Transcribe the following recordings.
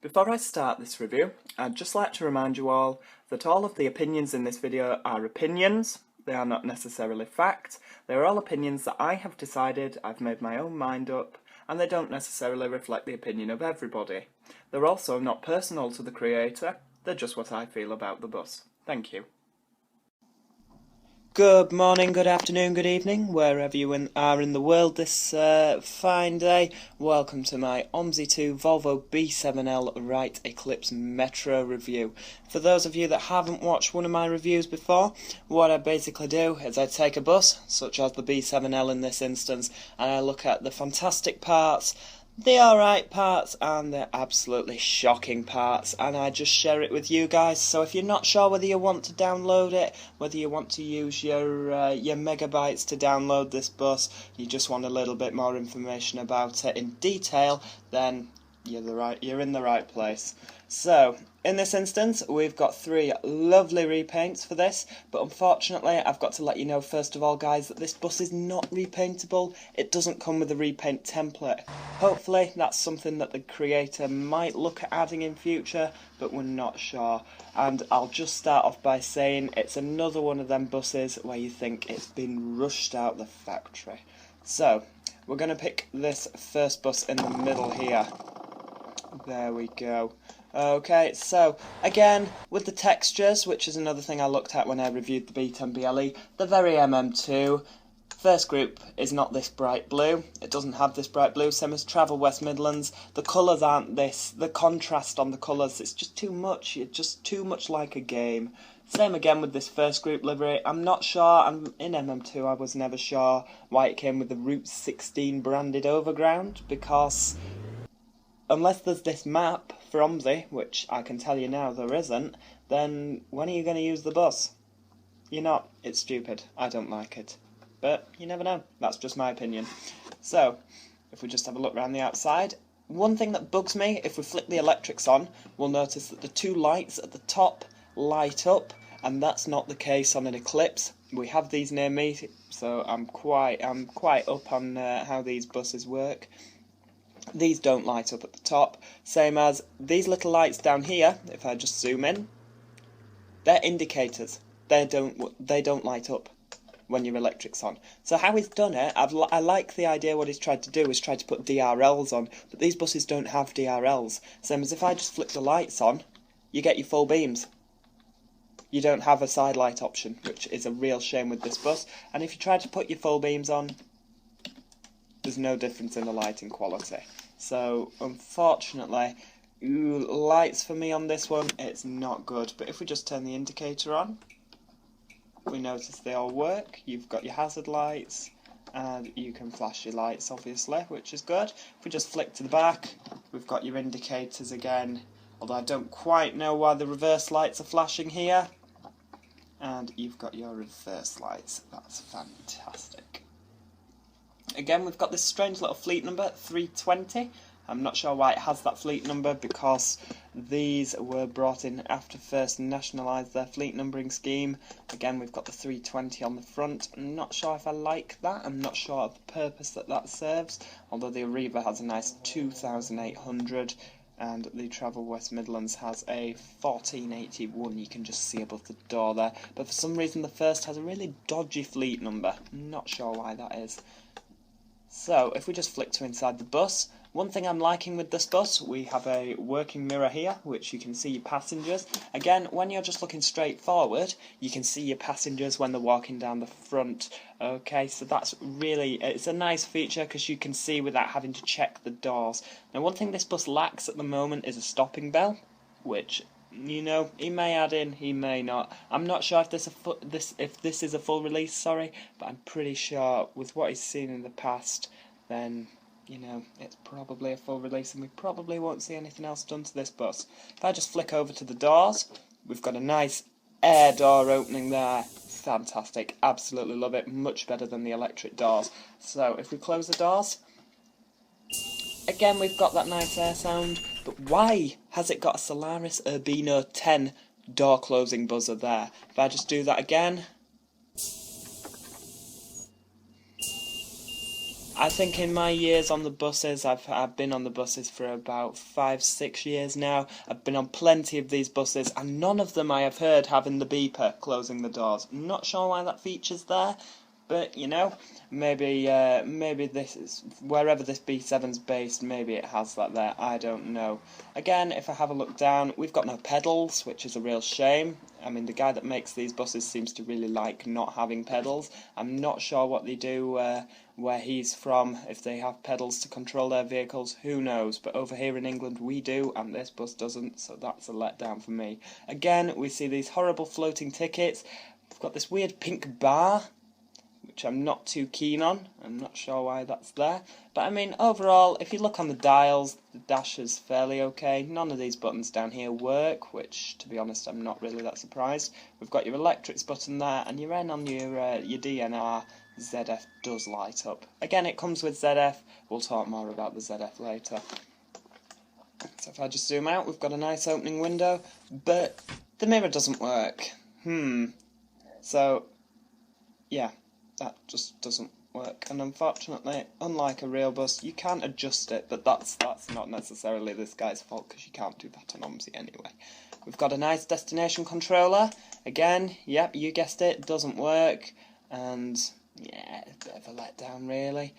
Before I start this review, I'd just like to remind you all that all of the opinions in this video are opinions. They are not necessarily fact. They are all opinions that I have decided, I've made my own mind up, and they don't necessarily reflect the opinion of everybody. They're also not personal to the creator, they're just what I feel about the bus. Thank you. Good morning, good afternoon, good evening, wherever you are in the world this fine day. Welcome to my OMSI 2 Volvo B7L Wright Eclipse Metro review. For those of you that haven't watched one of my reviews before, what I basically do is I take a bus, such as the B7L in this instance, and I look at the fantastic parts, the alright parts, and the absolutely shocking parts, and I just share it with you guys. So if you're not sure whether you want to download it, whether you want to use your megabytes to download this bus, you just want a little bit more information about it in detail, then you're in the right place. So, in this instance, we've got 3 lovely repaints for this, but unfortunately I've got to let you know first of all, guys, that this bus is not repaintable. It doesn't come with a repaint template. Hopefully that's something that the creator might look at adding in future, but we're not sure. And I'll just start off by saying it's another one of them buses where you think it's been rushed out the factory. So, we're going to pick this first bus in the middle here. There we go. Okay, so again, with the textures, which is another thing I looked at when I reviewed the B10BLE, they're very MM2. First group is not this bright blue. It doesn't have this bright blue, same as Travel West Midlands. The colours aren't this. The contrast on the colours, it's just too much. It's just too much like a game. Same again with this first group livery. I'm not sure, I'm in MM2, I was never sure why it came with the Route 16 branded overground, because unless there's this map for OMSI, which I can tell you now there isn't, then when are you going to use the bus? You're not. It's stupid. I don't like it. But you never know. That's just my opinion. So, if we just have a look around the outside, one thing that bugs me, if we flick the electrics on, we'll notice that the 2 lights at the top light up, and that's not the case on an Eclipse. We have these near me, so I'm quite up on how these buses work. These don't light up at the top, same as these little lights down here. If I just zoom in, they're indicators. They don't light up when your electric's on. So how he's done it, I like the idea. What he's tried to do is try to put DRLs on, but these buses don't have DRLs. Same as if I just flick the lights on, you get your full beams. You don't have a side light option, which is a real shame with this bus. And if you try to put your full beams on, there's no difference in the lighting quality. So, unfortunately, lights for me on this one, it's not good. But if we just turn the indicator on, we notice they all work. You've got your hazard lights, and you can flash your lights, obviously, which is good. If we just flick to the back, we've got your indicators again. Although I don't quite know why the reverse lights are flashing here. And you've got your reverse lights. That's fantastic. Again, we've got this strange little fleet number, 320. I'm not sure why it has that fleet number, because these were brought in after First nationalised their fleet numbering scheme. Again, we've got the 320 on the front. I'm not sure if I like that. I'm not sure of the purpose that serves, although the Arriva has a nice 2,800, and the Travel West Midlands has a 1481 you can just see above the door there. But for some reason the First has a really dodgy fleet number. I'm not sure why that is. So, if we just flick to inside the bus, one thing I'm liking with this bus, we have a working mirror here, which you can see your passengers. Again, when you're just looking straight forward, you can see your passengers when they're walking down the front. Okay, so that's really, it's a nice feature because you can see without having to check the doors. Now, one thing this bus lacks at the moment is a stopping bell, which, you know, he may add in, he may not. I'm not sure if this is a full release, sorry, but I'm pretty sure with what he's seen in the past, then, you know, it's probably a full release, and we probably won't see anything else done to this bus. If I just flick over to the doors, we've got a nice air door opening there. Fantastic, absolutely love it, much better than the electric doors. So if we close the doors, again, we've got that nice air sound, but why has it got a Solaris Urbino 10 door closing buzzer there? If I just do that again, I think in my years on the buses, I've been on the buses for about 5-6 years now. I've been on plenty of these buses, and none of them I have heard having the beeper closing the doors. I'm not sure why that feature's there, but you know, maybe this is wherever this B7's based. Maybe it has that there. I don't know. Again, if I have a look down, we've got no pedals, which is a real shame. I mean, the guy that makes these buses seems to really like not having pedals. I'm not sure what they do where he's from, if they have pedals to control their vehicles, who knows. But over here in England we do, and this bus doesn't, so that's a letdown for me. Again, we see these horrible floating tickets. We've got this weird pink bar, which I'm not too keen on. I'm not sure why that's there. But I mean, overall, if you look on the dials, the dash is fairly okay. None of these buttons down here work, which, to be honest, I'm not really that surprised. We've got your electrics button there, and your N on your DNR. ZF does light up. Again, it comes with ZF. We'll talk more about the ZF later. So if I just zoom out, we've got a nice opening window, but the mirror doesn't work. So, yeah. That just doesn't work, and unfortunately, unlike a real bus, you can't adjust it, but that's not necessarily this guy's fault, because you can't do that on OMSI anyway. We've got a nice destination controller. Again, yep, you guessed it, doesn't work, and yeah, a bit of a letdown really.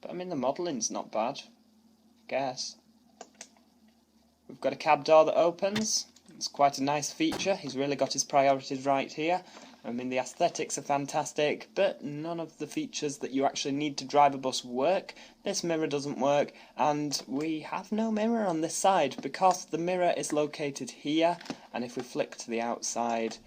But I mean, the modelling's not bad, I guess. We've got a cab door that opens. It's quite a nice feature. He's really got his priorities right here. I mean, the aesthetics are fantastic, but none of the features that you actually need to drive a bus work. This mirror doesn't work, and we have no mirror on this side because the mirror is located here, and if we flick to the outside,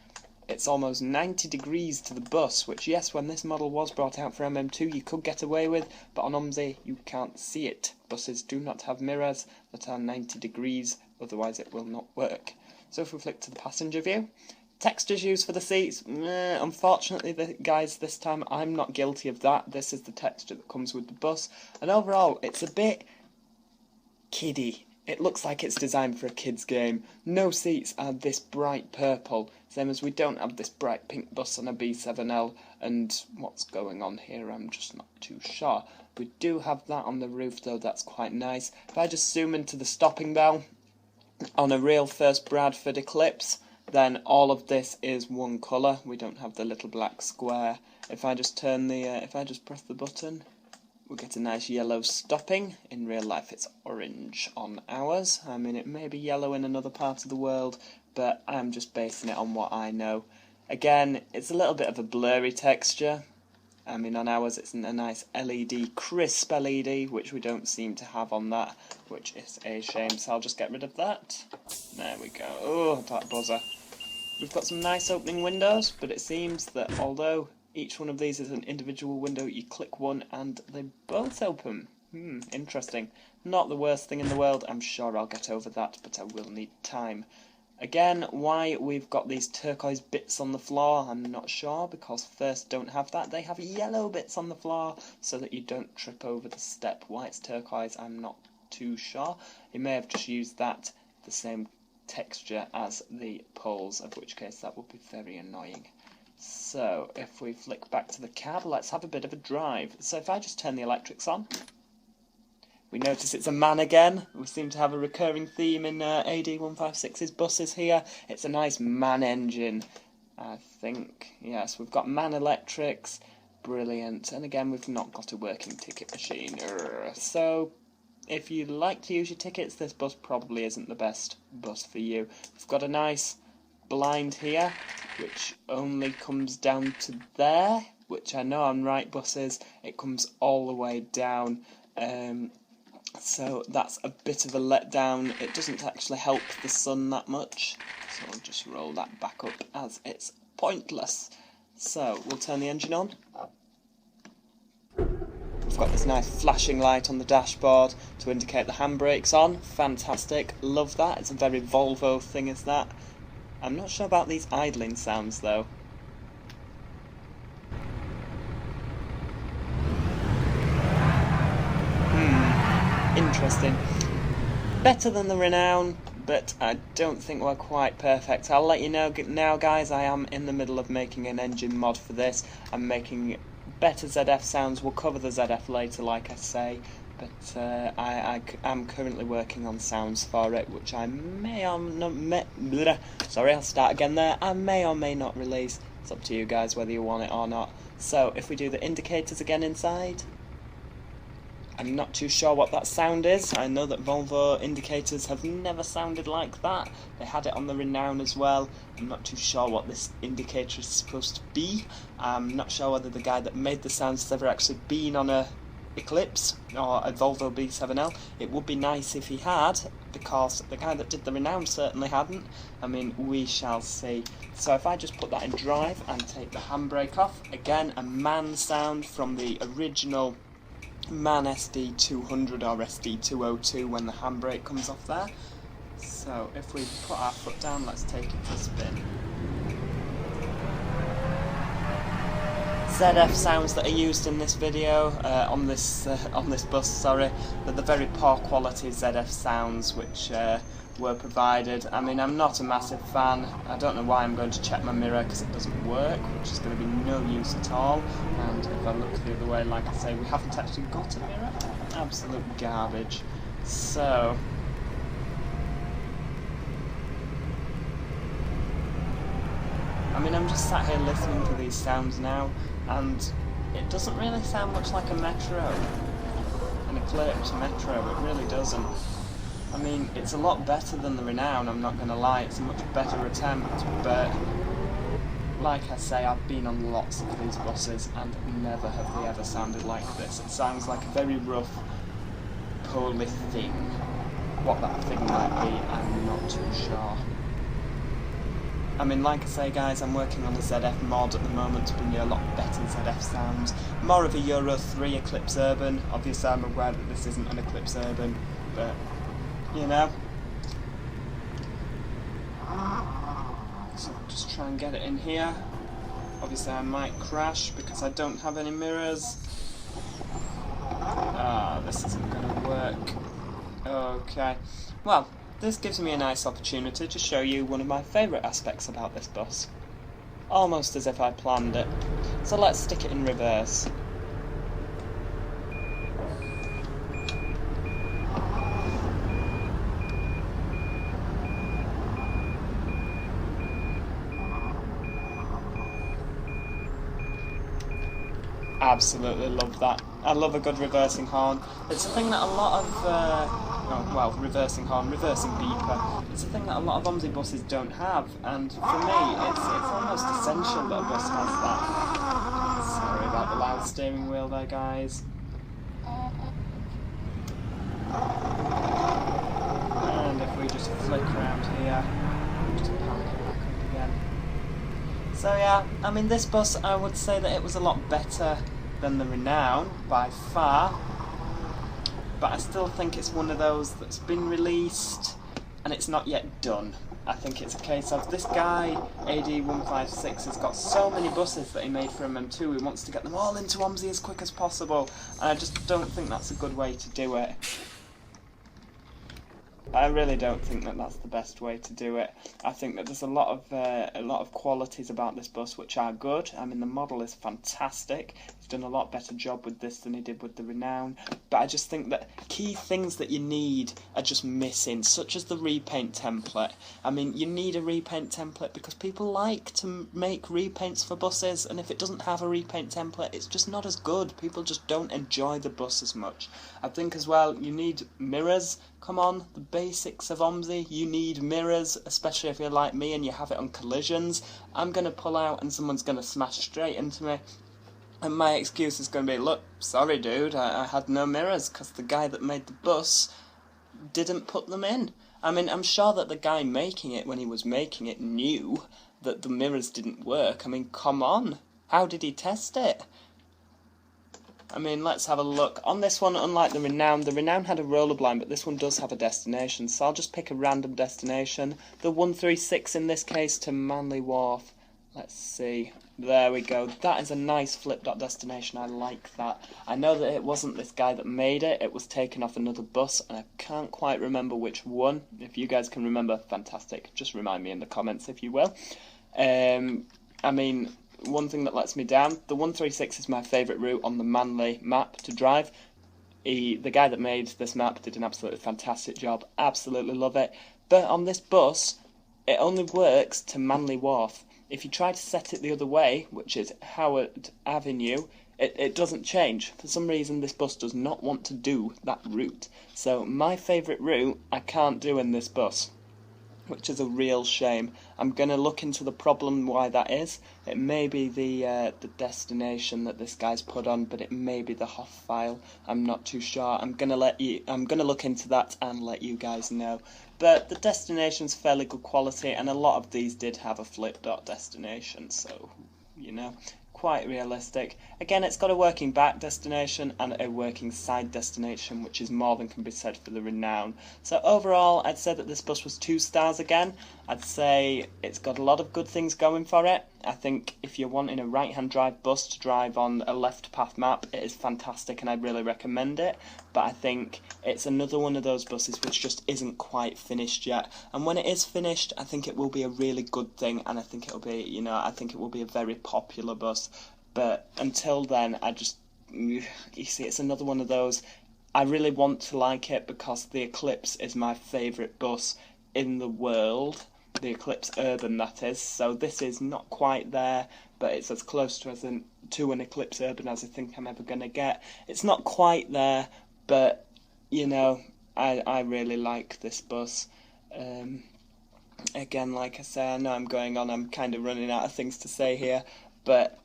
it's almost 90 degrees to the bus, which, yes, when this model was brought out for MM2, you could get away with, but on OMSI, you can't see it. Buses do not have mirrors that are 90 degrees, otherwise it will not work. So if we flick to the passenger view, textures used for the seats, unfortunately, guys, this time I'm not guilty of that. This is the texture that comes with the bus, and overall, it's a bit kiddie. It looks like it's designed for a kid's game. No seats are this bright purple, same as we don't have this bright pink bus on a B7L, and what's going on here, I'm just not too sure. We do have that on the roof, though, that's quite nice. If I just zoom into the stopping bell, on a real first Bradford Eclipse, then all of this is one colour. We don't have the little black square. If I just turn the, if I just press the button, we'll get a nice yellow stopping. In real life it's orange on ours. I mean, it may be yellow in another part of the world, but I'm just basing it on what I know. Again, it's a little bit of a blurry texture. I mean, on ours it's a nice LED, crisp LED, which we don't seem to have on that, which is a shame, so I'll just get rid of that. There we go. Oh, that buzzer. We've got some nice opening windows, but it seems that although each one of these is an individual window, you click one and they both open. Interesting. Not the worst thing in the world, I'm sure I'll get over that, but I will need time. Again, why we've got these turquoise bits on the floor, I'm not sure, because first don't have that. They have yellow bits on the floor so that you don't trip over the step. Why it's turquoise, I'm not too sure. You may have just used that, the same texture as the poles, of which case that would be very annoying. So, if we flick back to the cab, let's have a bit of a drive. So if I just turn the electrics on, we notice it's a man again. We seem to have a recurring theme in AD156's buses here. It's a nice man engine, I think. Yes, we've got man electrics. Brilliant. And again, we've not got a working ticket machine. So, if you like to use your tickets, this bus probably isn't the best bus for you. We've got a nice blind here, which only comes down to there, which I know on Wright buses, it comes all the way down. So that's a bit of a letdown. It doesn't actually help the sun that much, so I'll just roll that back up as it's pointless. So we'll turn the engine on. We've got this nice flashing light on the dashboard to indicate the handbrake's on. Fantastic, love that. It's a very Volvo thing, is that. I'm not sure about these idling sounds though. Interesting. Better than the Renown, but I don't think we're quite perfect. I'll let you know now, guys, I am in the middle of making an engine mod for this. I'm making better ZF sounds. We'll cover the ZF later, like I say, but I'm currently working on sounds for it, which I may or not sorry, I'll start again there. I may or may not release. It's up to you guys whether you want it or not. So if we do the indicators again inside, I'm not too sure what that sound is. I know that Volvo indicators have never sounded like that. They had it on the Renown as well. I'm not too sure what this indicator is supposed to be. I'm not sure whether the guy that made the sounds has ever actually been on a Eclipse or a Volvo B7L. It would be nice if he had, because the guy that did the Renown certainly hadn't. I mean, we shall see. So if I just put that in drive and take the handbrake off, again a MAN sound from the original MAN SD200 or SD202 when the handbrake comes off there. So if we put our foot down, let's take it for a spin. ZF sounds that are used in this video, on this bus, sorry, they're the very poor quality ZF sounds which were provided. I mean, I'm not a massive fan. I don't know why I'm going to check my mirror, because it doesn't work, which is going to be no use at all. And if I look the other way, like I say, we haven't actually got a mirror. Absolute garbage. So I mean, I'm just sat here listening to these sounds now, and it doesn't really sound much like a Metro, an Eclipse Metro, it really doesn't. I mean, it's a lot better than the Renown, I'm not going to lie, it's a much better attempt, but like I say, I've been on lots of these buses, and never have they ever sounded like this. It sounds like a very rough, poorly thing. What that thing might be, I'm not too sure. I mean, like I say guys, I'm working on a ZF mod at the moment to bring you a lot better ZF sounds. More of a Euro 3 Eclipse Urban. Obviously I'm aware that this isn't an Eclipse Urban, but, you know. So just try and get it in here. Obviously I might crash because I don't have any mirrors. This isn't going to work. Okay. Well, this gives me a nice opportunity to show you one of my favourite aspects about this bus. Almost as if I planned it. So let's stick it in reverse. Absolutely love that. I love a good reversing horn. It's a thing that a lot of reversing horn, reversing beeper. It's a thing that a lot of OMSI buses don't have, and for me, it's almost essential that a bus has that. Sorry about the loud steering wheel there, guys. And if we just flick around here, just park it back up again. So yeah, I mean, this bus, I would say that it was a lot better than the Renown by far. But I still think it's one of those that's been released and it's not yet done. I think it's a case of this guy, AD156, has got so many buses that he made for MM2, he wants to get them all into OMSI as quick as possible, and I just don't think that's a good way to do it. I really don't think that that's the best way to do it. I think that there's a lot of qualities about this bus which are good. I mean, the model is fantastic. He's done a lot better job with this than he did with the Renown. But I just think that key things that you need are just missing, such as the repaint template. I mean, you need a repaint template because people like to make repaints for buses, and if it doesn't have a repaint template, it's just not as good. People just don't enjoy the bus as much. I think as well, you need mirrors. Come on, the basics of OMSI, you need mirrors, especially if you're like me and you have it on collisions. I'm going to pull out and someone's going to smash straight into me. And my excuse is going to be, look, sorry dude, I had no mirrors because the guy that made the bus didn't put them in. I mean, I'm sure that the guy making it, when he was making it, knew that the mirrors didn't work. I mean, come on, how did he test it? I mean, let's have a look. On this one, unlike the Renown had a roller blind, but this one does have a destination, so I'll just pick a random destination. The 136 in this case to Manly Wharf. Let's see. There we go. That is a nice flip dot destination. I like that. I know that it wasn't this guy that made it. It was taken off another bus, and I can't quite remember which one. If you guys can remember, fantastic. Just remind me in the comments, if you will. I mean, one thing that lets me down. The 136 is my favourite route on the Manly map to drive. The guy that made this map did an absolutely fantastic job. Absolutely love it. But on this bus, it only works to Manly Wharf. If you try to set it the other way, which is Howard Avenue, it doesn't change. For some reason, this bus does not want to do that route. So my favourite route, I can't do in this bus, which is a real shame. I'm going to look into the problem why that is. It may be the destination that this guy's put on, but it may be the HOF file. I'm not too sure. I'm going to look into that and let you guys know. But the destination's fairly good quality, and a lot of these did have a flip dot destination, so you know, quite realistic. Again, it's got a working back destination and a working side destination, which is more than can be said for the Renown. So overall, I'd say that this bus was 2 stars again. I'd say it's got a lot of good things going for it. I think if you're wanting a right-hand drive bus to drive on a left path map, it is fantastic and I'd really recommend it. But I think it's another one of those buses which just isn't quite finished yet. And when it is finished, I think it will be a really good thing, and I think it'll be, you know, I think it will be a very popular bus. But until then, you see, it's another one of those. I really want to like it because the Eclipse is my favourite bus in the world. The Eclipse Urban, that is. So this is not quite there, but it's as close to an Eclipse Urban as I think I'm ever going to get. It's not quite there, but, you know, I really like this bus. Again, like I say, I know I'm going on, I'm kind of running out of things to say here, but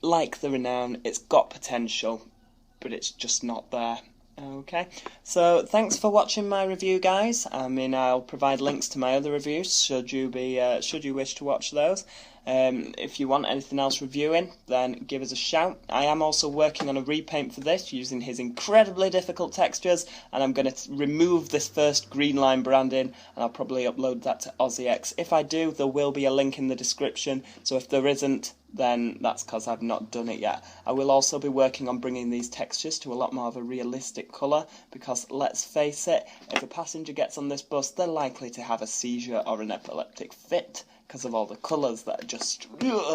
like the Renown, it's got potential, but it's just not there. Okay, so thanks for watching my review, guys. I mean, I'll provide links to my other reviews should you wish to watch those. If you want anything else reviewing, then give us a shout. I am also working on a repaint for this using his incredibly difficult textures, and I'm going to remove this first green line branding, and I'll probably upload that to OMSI. If I do, there will be a link in the description, so if there isn't, then that's because I've not done it yet. I will also be working on bringing these textures to a lot more of a realistic colour, because let's face it, if a passenger gets on this bus, they're likely to have a seizure or an epileptic fit because of all the colours that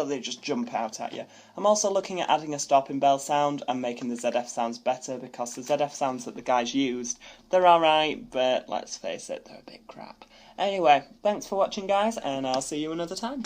they just jump out at you. I'm also looking at adding a stopping bell sound and making the ZF sounds better, because the ZF sounds that the guys used, they're alright, but let's face it, they're a bit crap. Anyway, thanks for watching, guys, and I'll see you another time.